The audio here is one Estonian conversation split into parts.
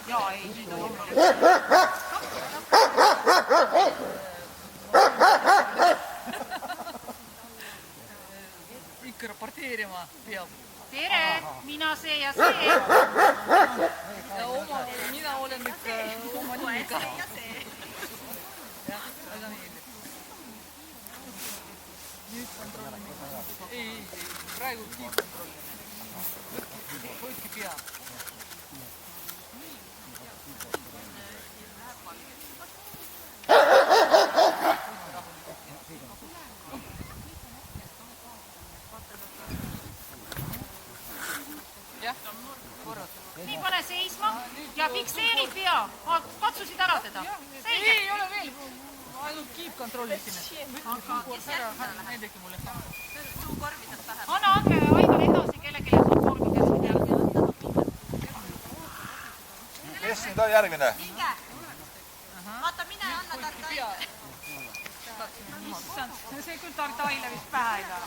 Jaa, ei. Ikka raporteerima peab. Tere, mina see ja see. Ja mina olen ikka oma nimiga. Jah, väga meeldib. Nüüd kontrollime. Ei, praegu kiipkontrolli. Hoidki pea. Jah, korrad. Nii pane seisma ja fikseeri pea. Katsusid ära teda. Selge. Ei ole veel. Ainult kiipkontrollisime. Näidake mulle. Anna Andre aigale edasi kellelegi suukorvi käsud järgi. Kes nüüd on järgmine? Inge, vaata mine ja anna tartaile. Issand, see küll tartaile vist pähe ei lähe.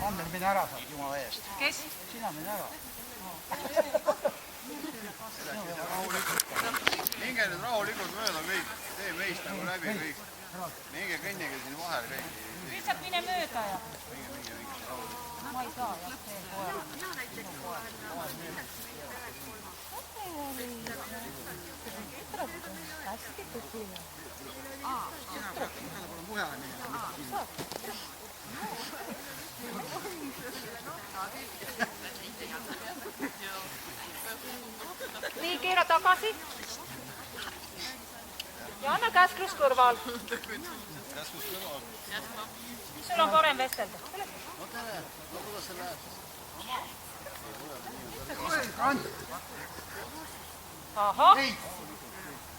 Ander, mine ära saad, jumala eest. Kes? Sina mine ära. Minge nüüd rahulikult mööda kõik, tee meist nagu läbi kõik. Minge kõnnige siin vahel kõik. Lihtsalt mine mööda ja. Ma ei saa, jah. Nii, keera tagasi. Ja anna käsklus kõrval. Käskus kõrval. Sul on parem vestelda. No tere, no kuidas sa lähed? Ahah.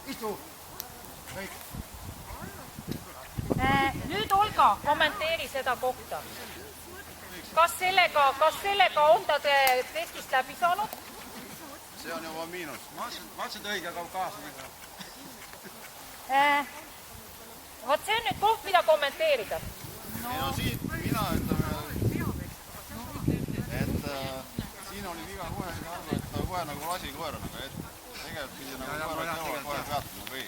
Istu. Nüüd Olga, kommenteeri seda kohta. Kas sellega on ta testist läbi saanud? See on juba miinus. Ma ütlesin, et õige kaua kaasa minna. Vot see on nüüd koht, mida kommenteerida. No siit mina ütleme, et siin oli viga kohe, et ta kohe nagu lasi koera nagu ette. Tegelikult pidi nagu koera kohe peatama või.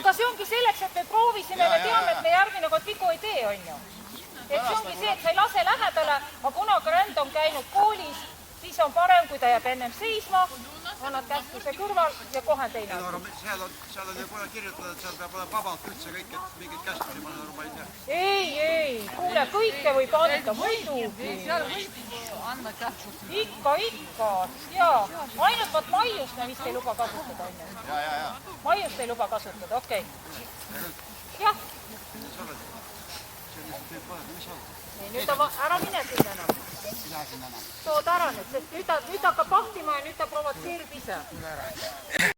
Aga see ongi selleks, et me proovisime, me teame, et me järgmine kord vigu ei tee, on ju. Et see ongi see, et sa ei lase lähedale, aga kuna Grand on käinud koolis, siis on parem, kui ta jääb ennem seisma, annad käskluse kõrval ja kohe teine. Seal on ju kohe kirjutada, et seal peab olema vabalt üldse kõik, et mingid käsklusi ma ei tea. Ei, kuule, kõike võib anda, muidugi. Seal võib anda kähklust. Ikka, jaa. Ainult võt maiust me vist ei luba kasutada, on ju. Ja. Maiust ei luba kasutada, okei. Jah. Nüüd ära mine sinna enam. Tood ära nüüd, sest nüüd hakkab pahtima ja nüüd ta provotseerib ise.